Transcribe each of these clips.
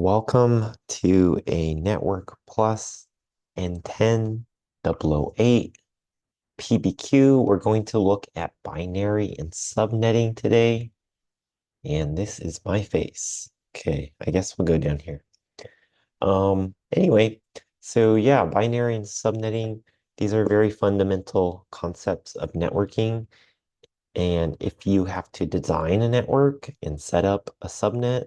welcome to a Network Plus N10 008 PBQ. We're going to look at binary and subnetting today, and this is my face. Okay, I guess we'll go down here. Anyway, so yeah, binary and subnetting, these are very fundamental concepts of networking. And if you have to design a network and set up a subnet,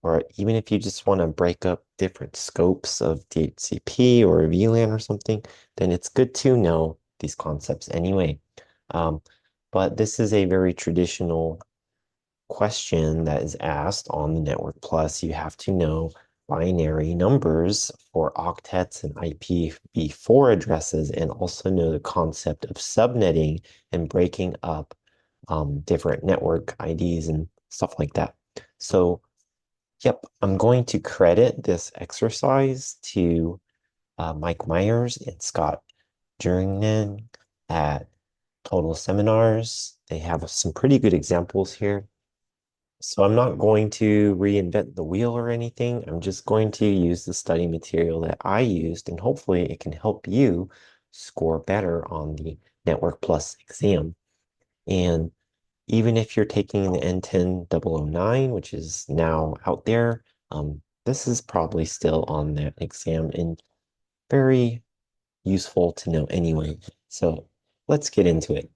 or even if you just want to break up different scopes of DHCP or VLAN or something, then it's good to know these concepts anyway. Um, but this is a very traditional question that is asked on the Network Plus. You have to know binary numbers for octets and IPv4 addresses, and also know the concept of subnetting and breaking up different network IDs and stuff like that. So yep, I'm going to credit this exercise to Mike Myers and Scott Jerningen at Total Seminars. They have some pretty good examples here. So I'm not going to reinvent the wheel or anything. I'm just going to use the study material that I used, and hopefully it can help you score better on the Network Plus exam. And even if you're taking the N10 009, which is now out there, this is probably still on that exam and very useful to know anyway. So let's get into it.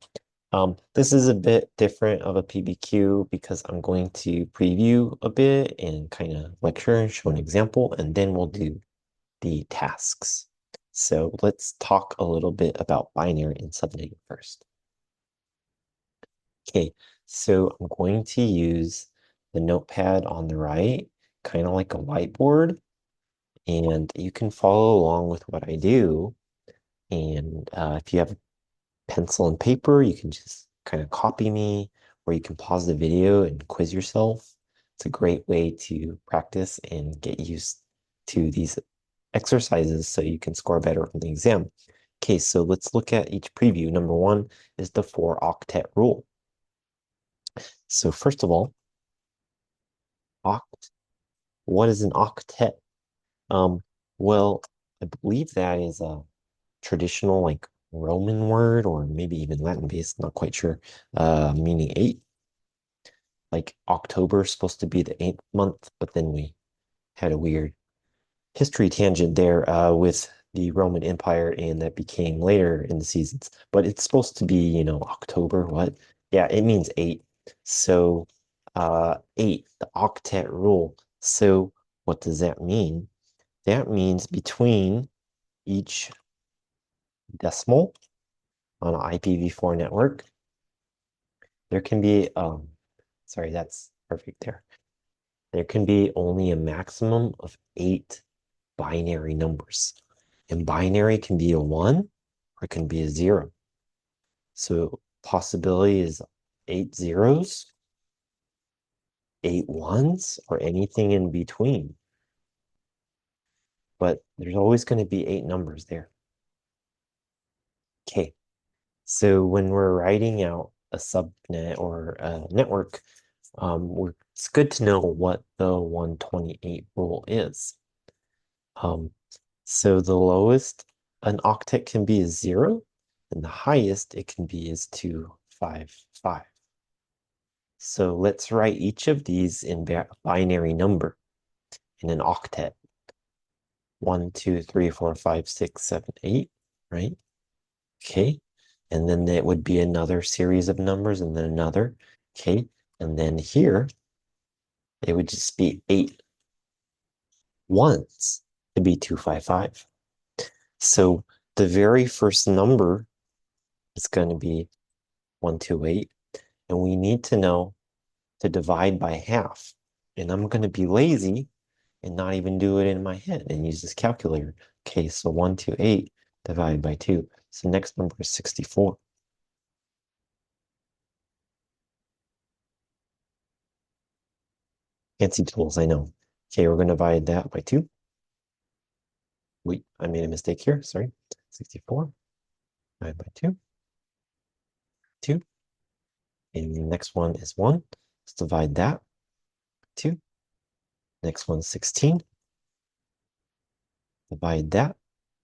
This is a bit different of a PBQ because I'm going to preview a bit and kind of lecture and show an example, and then we'll do the tasks. So let's talk a little bit about binary and subnetting first. Okay, so I'm going to use the notepad on the right, kind of like a whiteboard, and you can follow along with what I do. And if you have a pencil and paper, you can just kind of copy me, or you can pause the video and quiz yourself. It's a great way to practice and get used to these exercises so you can score better on the exam. Okay, so let's look at each preview. Number one is the 4-octet rule. So first of all, oct. What is an octet? Um, well, I believe that is a traditional like Roman word or maybe even Latin based, not quite sure, meaning eight. Like October is supposed to be the eighth month, but then we had a weird history tangent there with the Roman Empire, and that became later in the seasons. But it's supposed to be, October. What? Yeah, it means eight. So, eight, the octet rule. So, what does that mean? That means between each decimal on an IPv4 network, there can be, sorry, that's perfect there. There can be only a maximum of 8 binary numbers. And binary can be a 1 or it can be a 0. So possibility is 8 zeros, 8 ones, or anything in between. But there's always going to be 8 numbers there. Okay, so when we're writing out a subnet or a network, it's good to know what the 128 rule is. Um, so the lowest an octet can be is 0, and the highest it can be is 255. So let's write each of these in binary number in an octet. 1, 2, 3, 4, 5, 6, 7, 8, right? Okay. And then it would be another series of numbers and then another. Okay. And then here, it would just be 8 ones to be 255. So the very first number is going to be 128. And we need to know to divide by half. And I'm going to be lazy and not even do it in my head and use this calculator. Okay, so 128 divided by 2. So next number is 64. Fancy tools, I know. Okay, we're going to divide that by 2. Wait, I made a mistake here. Sorry. 64 divided by 2. 2. And the next one is 1. Let's divide that by 2. Next one's 16. Divide that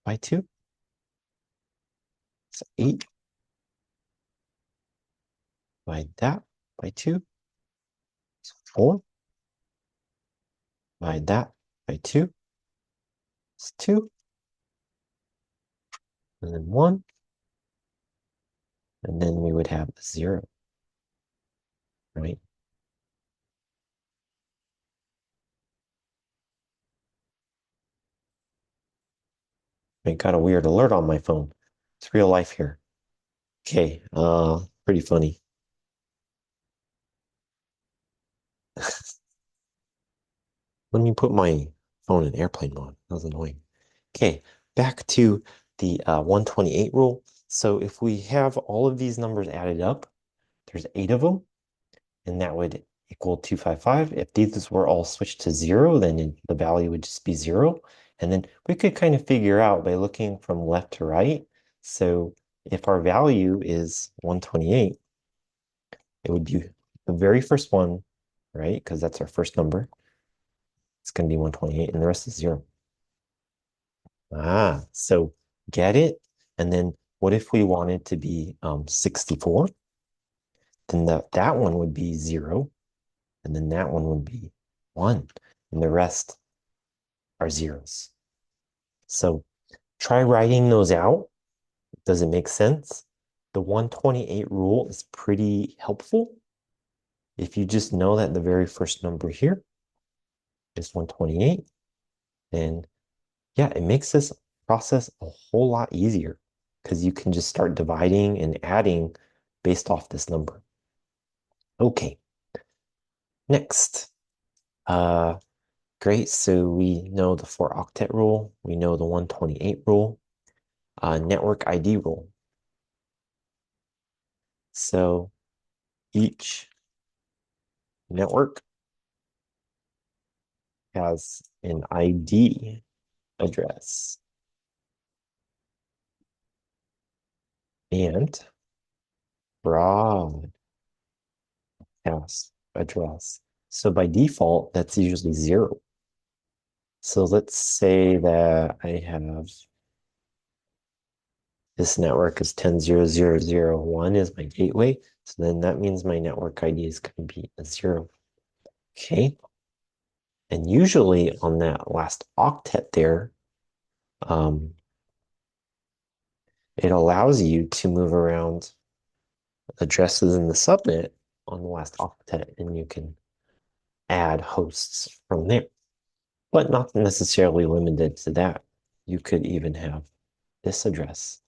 by 2. It's 8. Divide that by 2. It's 4. Divide that by 2. It's 2. And then 1. And then we would have a 0, right? I got a weird alert on my phone. It's real life here. Okay, pretty funny. Let me put my phone in airplane mode. That was annoying. Okay, back to the 128 rule. So if we have all of these numbers added up, there's 8 of them, and that would equal 255. If these were all switched to 0, then the value would just be 0. And then we could kind of figure out by looking from left to right. So if our value is 128, it would be the very first one, right? Because that's our first number. It's going to be 128, and the rest is 0. So get it? And then what if we wanted to be 64? Then that one would be 0, and then that one would be 1, and the rest are zeros. So try writing those out. Does it make sense? The 128 rule is pretty helpful. If you just know that the very first number here is 128, then yeah, it makes this process a whole lot easier because you can just start dividing and adding based off this number. Okay, next. Great, so we know the 4-octet rule, we know the 128 rule, network ID rule. So each network has an ID address and broadcast address. So by default, that's usually 0. So let's say that I have this network is 10.0.0.0.1 is my gateway. So then that means my network ID is going to be a 0. Okay. And usually on that last octet there, it allows you to move around addresses in the subnet on the last octet, and you can add hosts from there, but not necessarily limited to that. You could even have this address.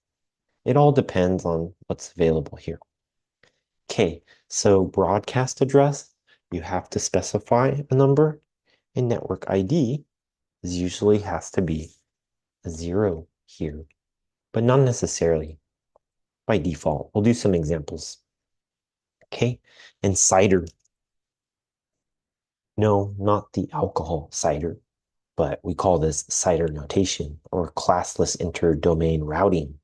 It all depends on what's available here. Okay, so broadcast address, you have to specify a number, and network ID usually has to be a 0 here, but not necessarily by default. We'll do some examples. Okay, and cider. No, not the alcohol cider, but we call this cider notation or classless interdomain routing.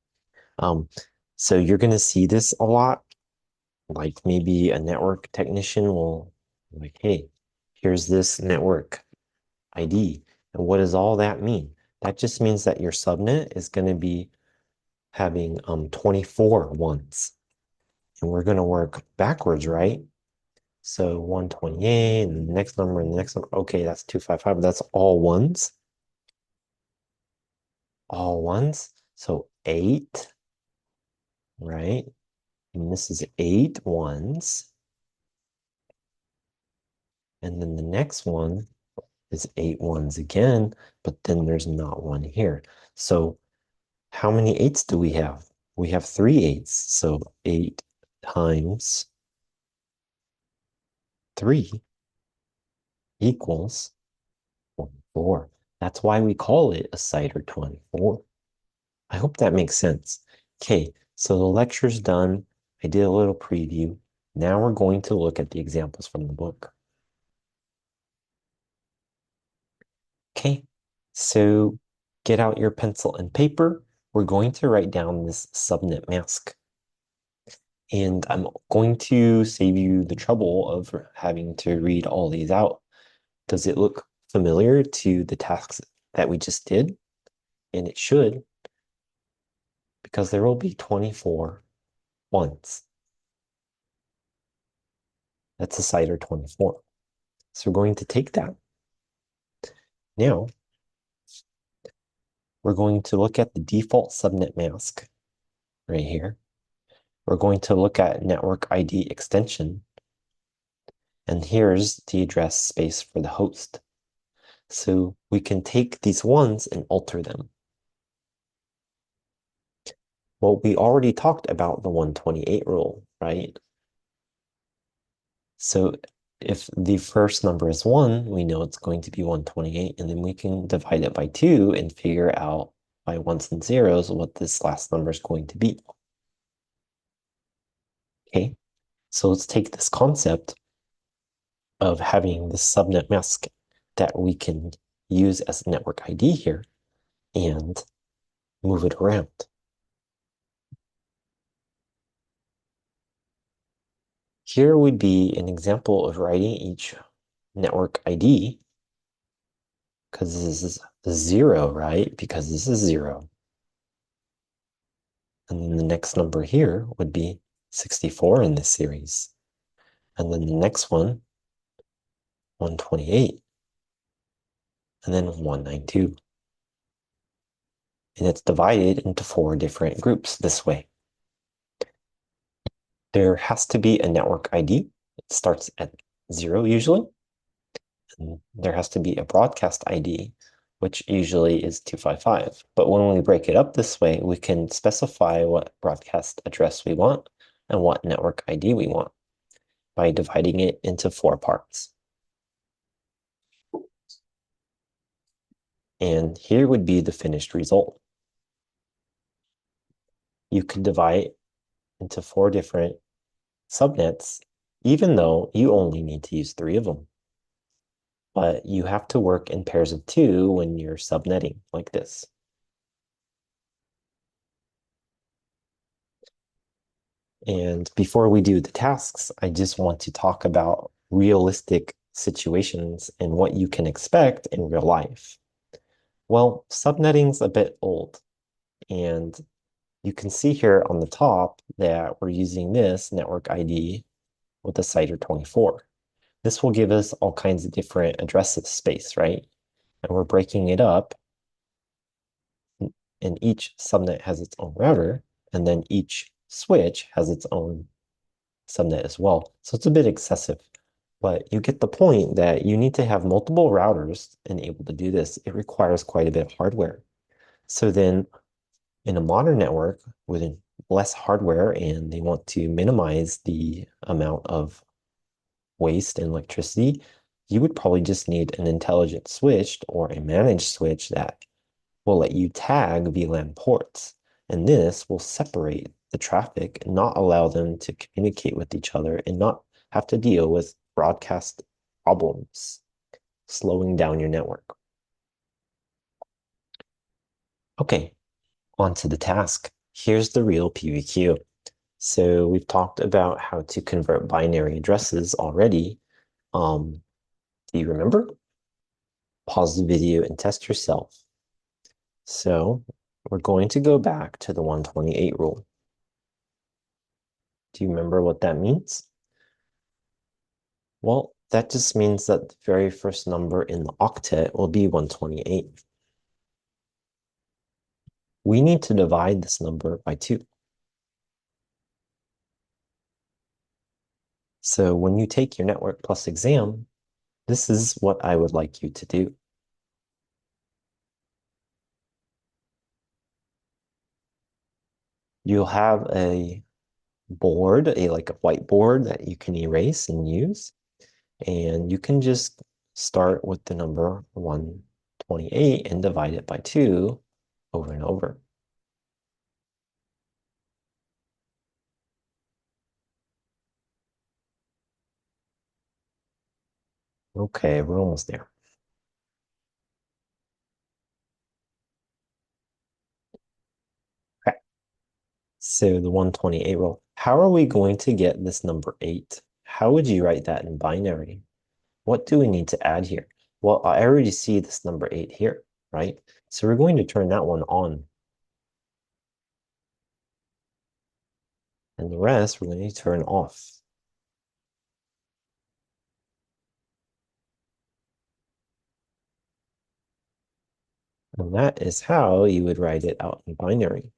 Um, so you're going to see this a lot. Like maybe a network technician will like, hey, here's this network ID. And what does all that mean? That just means that your subnet is going to be having 24 ones. And we're going to work backwards, right? So 128, and the next number, and the next number. Okay, that's 255. That's all ones. All ones. So 8, right? And this is 8 ones. And then the next one is 8 ones again, but then there's not one here. So how many 8s do we have? We have 3 8s. So 8 times 3 equals 24. That's why we call it a CIDR 24. I hope that makes sense. Okay, so the lecture's done. I did a little preview. Now we're going to look at the examples from the book. Okay, so get out your pencil and paper. We're going to write down this subnet mask. And I'm going to save you the trouble of having to read all these out. Does it look familiar to the tasks that we just did? And it should, because there will be 24 ones. That's a CIDR 24. So we're going to take that. Now, we're going to look at the default subnet mask right here. We're going to look at network ID extension. And here's the address space for the host. So we can take these ones and alter them. Well, we already talked about the 128 rule, right? So if the first number is 1, we know it's going to be 128, and then we can divide it by 2 and figure out by ones and zeros what this last number is going to be. Okay, so let's take this concept of having this subnet mask that we can use as a network ID here and move it around. Here would be an example of writing each network ID, because this is 0, right? Because this is 0. And then the next number here would be 64 in this series. And then the next one, 128. And then 192. And it's divided into 4 different groups this way. There has to be a network ID. It starts at 0 usually. And there has to be a broadcast ID, which usually is 255. But when we break it up this way, we can specify what broadcast address we want and what network ID we want by dividing it into 4 parts. And here would be the finished result. You could divide into 4 different subnets, even though you only need to use 3 of them. But you have to work in pairs of 2 when you're subnetting like this. And before we do the tasks, I just want to talk about realistic situations and what you can expect in real life. Well, subnetting's a bit old, and you can see here on the top that we're using this network ID with a CIDR 24. This will give us all kinds of different addresses space, right? And we're breaking it up, and each subnet has its own router, and then each switch has its own subnet as well. So it's a bit excessive, but you get the point that you need to have multiple routers and able to do this. It requires quite a bit of hardware. So then in a modern network with less hardware and they want to minimize the amount of waste and electricity, you would probably just need an intelligent switch or a managed switch that will let you tag VLAN ports. And this will separate the traffic and not allow them to communicate with each other and not have to deal with broadcast problems, slowing down your network. Okay, on to the task. Here's the real PBQ. So we've talked about how to convert binary addresses already. Do you remember? Pause the video and test yourself. So we're going to go back to the 128 rule. Do you remember what that means? Well, that just means that the very first number in the octet will be 128. We need to divide this number by 2. So when you take your network plus exam, this is what I would like you to do. You'll have a board, like a whiteboard that you can erase and use. And you can just start with the number 128 and divide it by 2 over and over. Okay, we're almost there. Okay. So the 128 rule. How are we going to get this number 8? How would you write that in binary? What do we need to add here? Well, I already see this number 8 here, right? So we're going to turn that one on. And the rest we're going to turn off. And that is how you would write it out in binary.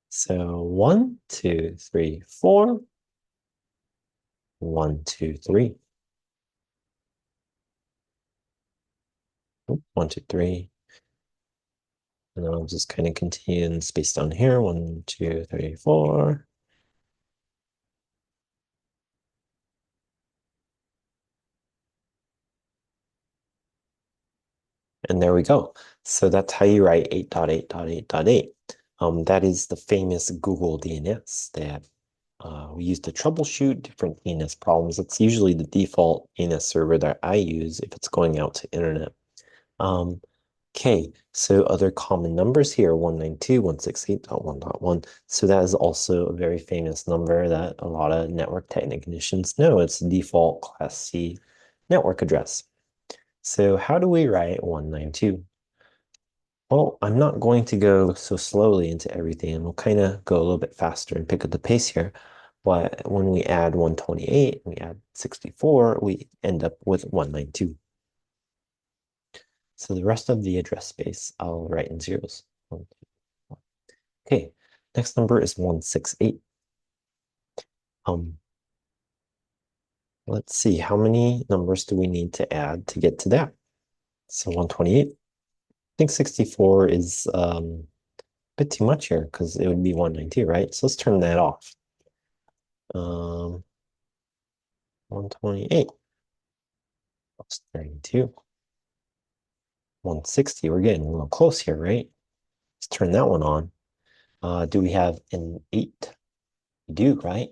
So 1, 2, 3, 4. 1, 2, 3. 1, 2, 3. And I'll just kind of continue in space down here. 1, 2, 3, 4. And there we go. So that's how you write 8.8.8.8. That is the famous Google DNS that we use to troubleshoot different DNS problems. It's usually the default DNS server that I use if it's going out to internet. Okay, so other common numbers here, 192.168.1.1. So that is also a very famous number that a lot of network technicians know. It's the default Class C network address. So how do we write 192? Well, I'm not going to go so slowly into everything, and we'll kind of go a little bit faster and pick up the pace here. But when we add 128, we add 64, we end up with 192. So the rest of the address space, I'll write in zeros. One, two, one. Okay, next number is 168. Um, let's see, how many numbers do we need to add to get to that? So 128. I think 64 is bit too much here because it would be 192, right? So let's turn that off. 128 plus 32. 160. We're getting a little close here, right? Let's turn that one on. Do we have an 8? We do, right?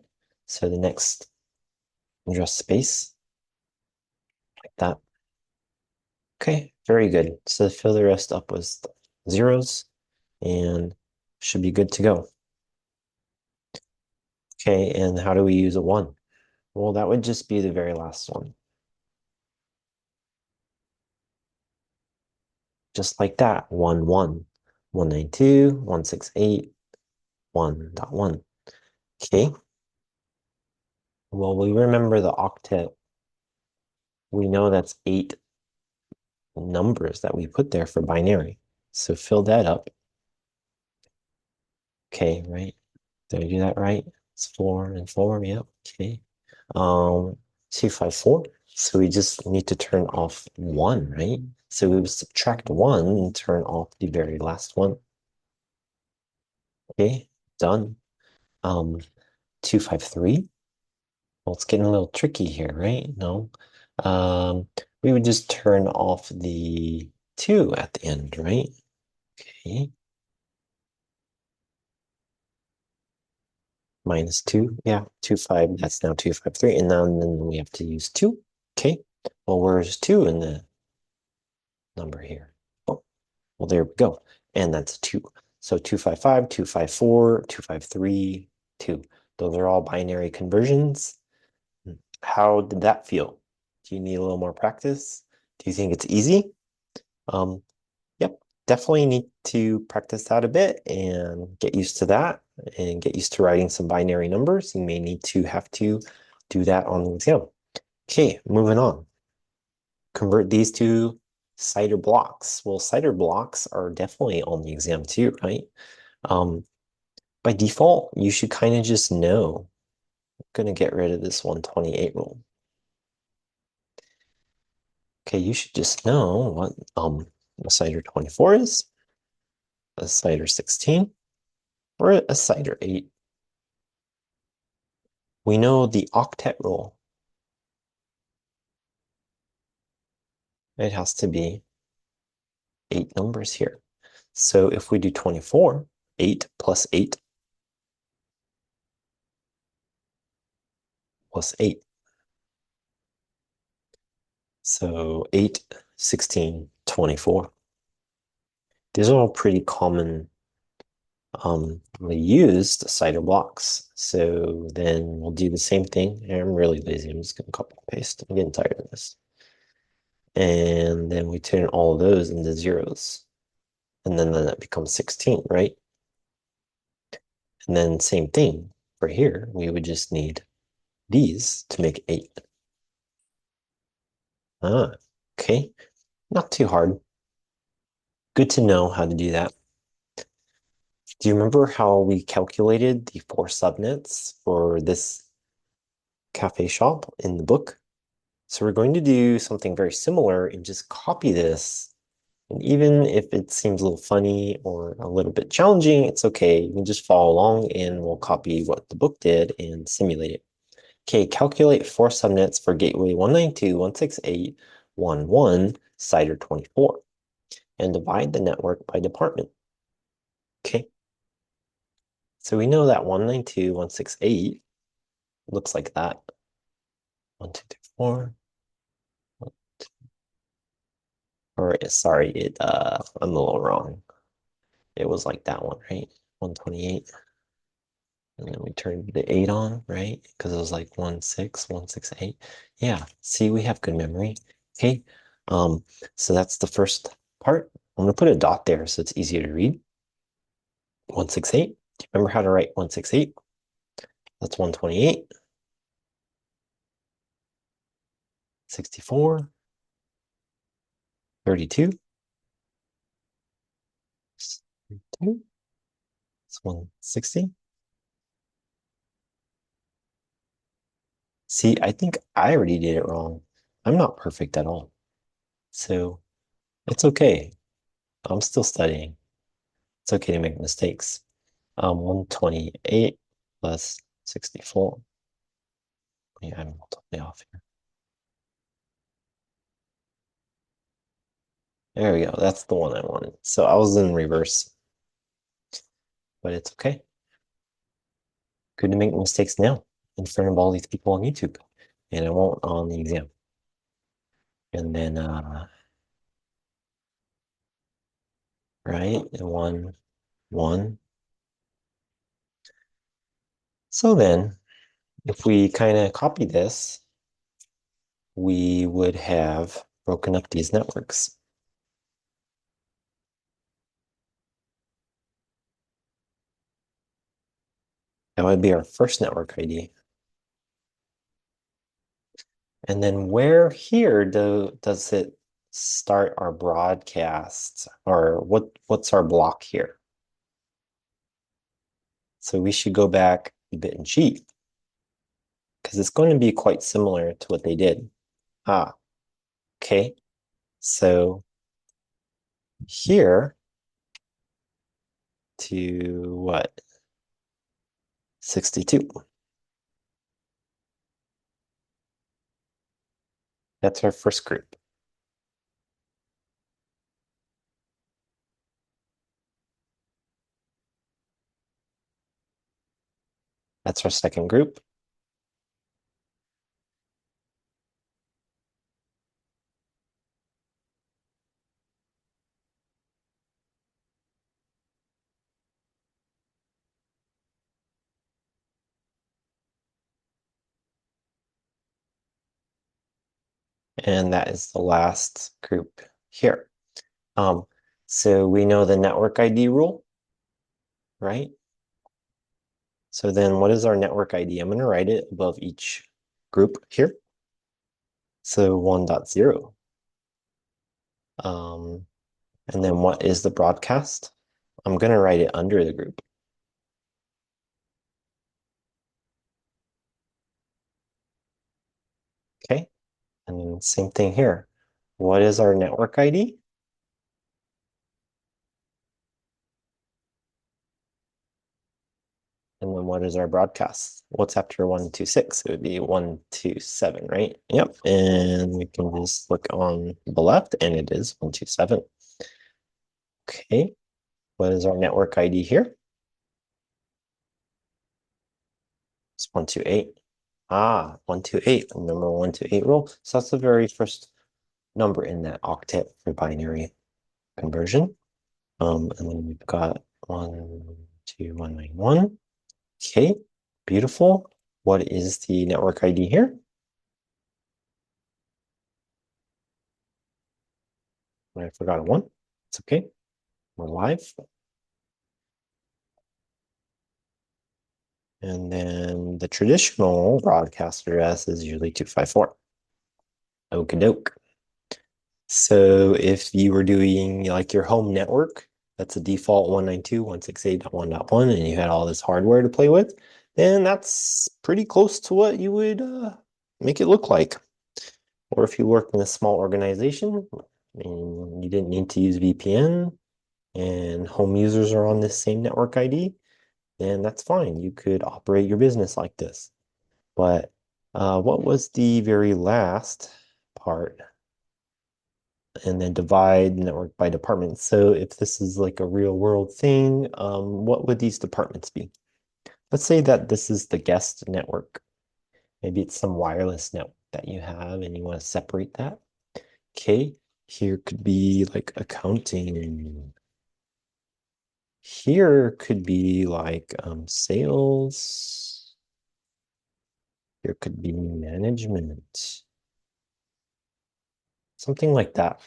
So the next address space, like that. Okay, very good. So fill the rest up with zeros and should be good to go. Okay, and how do we use a 1? Well, that would just be the very last one. Just like that, 1, 1. 192, 168, 1.1. Okay, well, we remember the octet. We know that's 8 numbers that we put there for binary. So fill that up. Okay, right? Did I do that right? It's 4 and 4, yep, okay. 254. So we just need to turn off 1, right? So we would subtract 1 and turn off the very last one. Okay, done. 253. Well, it's getting a little tricky here, right? No. We would just turn off the 2 at the end, right? Okay. Minus 2. Yeah, 25. That's now 253. And then we have to use 2. Okay. Well, where's 2 in the number here? Oh, well, there we go. And that's 2. So 255, 254, 253, 2. Those are all binary conversions. How did that feel? Do you need a little more practice? Do you think it's easy? Um, yep, definitely need to practice that a bit and get used to that and get used to writing some binary numbers. You may need to have to do that on the exam. Okay, moving on. Convert these to cider blocks. Well, cider blocks are definitely on the exam too, right? Um, by default, you should kind of just know. I'm going to get rid of this 128 rule. Okay, you should just know what a cider 24 is, a cider 16, or a cider 8. We know the octet rule. It has to be 8 numbers here. So if we do 24, 8 plus 8 plus 8. So 8, 16, 24. These are all pretty common used cider blocks. So then we'll do the same thing. And I'm really lazy. I'm just going to copy and paste. I'm getting tired of this. And then we turn all of those into zeros. And then that becomes 16, right? And then same thing for here. We would just need these to make 8. Ah, okay. Not too hard. Good to know how to do that. Do you remember how we calculated the 4 subnets for this cafe shop in the book? So we're going to do something very similar and just copy this. And even if it seems a little funny or a little bit challenging, it's okay. You can just follow along and we'll copy what the book did and simulate it. Okay, calculate 4 subnets for gateway 192.168.1.1, CIDR 24, and divide the network by department. Okay, so we know that 192.168 looks like that. 1, 2, 3, 4. Or sorry, I'm a little wrong. It was like that one, right? 128. And then we turned the 8 on, right? Because it was like 168. Yeah, see, we have good memory. Okay. So that's the first part. I'm gonna put a dot there so it's easier to read. 168. Do you remember how to write 168? That's 128. 64. 32. 32. It's 160. See, I think I already did it wrong. I'm not perfect at all. So it's okay. I'm still studying. It's okay to make mistakes. 128 plus 64. Yeah, I'm totally off here. There we go. That's the one I wanted. So I was in reverse, but it's okay. Good to make mistakes now in front of all these people on YouTube. And I won't on the exam. And then, right, and 1, 1. So then, if we kind of copy this, we would have broken up these networks. That would be our first network ID. And then where here does it start our broadcast? Or what's our block here? So we should go back a bit and cheat because it's going to be quite similar to what they did. Ah, okay. So here to what? 62. That's our first group. That's our second group. And that is the last group here. Um, so we know the network ID rule, right? So then what is our network ID? I'm going to write it above each group here. So 1.0. And then what is the broadcast? I'm going to write it under the group. Okay. And same thing here. What is our network ID? And then what is our broadcast? What's after 126? It would be 127, right? Yep. And we can just look on the left and it is 127. Okay. What is our network ID here? It's 128. Ah, 128. Remember 128 rule? So that's the very first number in that octet for binary conversion. And then we've got 12191. Okay, beautiful. What is the network ID here? I forgot a one. It's okay. We're live. And then the traditional broadcast address is usually 254. Okie doke. So if you were doing like your home network, that's a default 192.168.1.1, and you had all this hardware to play with, then that's pretty close to what you would make it look like. Or if you work in a small organization and you didn't need to use VPN and home users are on this same network ID, then that's fine. You could operate your business like this. But what was the very last part? And then divide network by department. So if this is like a real world thing, what would these departments be? Let's say that this is the guest network. Maybe it's some wireless network that you have and you want to separate that. Okay, here could be like accounting. Here could be like sales. Here could be management. Something like that.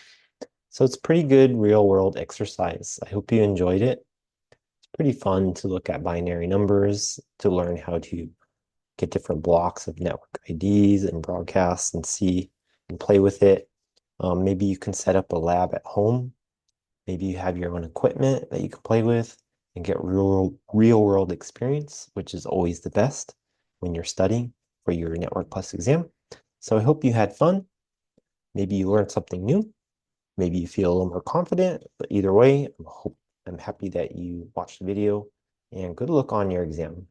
So it's pretty good real world exercise. I hope you enjoyed it. It's pretty fun to look at binary numbers, to learn how to get different blocks of network IDs and broadcasts and see and play with it. Maybe you can set up a lab at home. Maybe you have your own equipment that you can play with and get real world experience, which is always the best when you're studying for your Network Plus exam. So I hope you had fun. Maybe you learned something new. Maybe you feel a little more confident, but either way, I'm happy that you watched the video and good luck on your exam.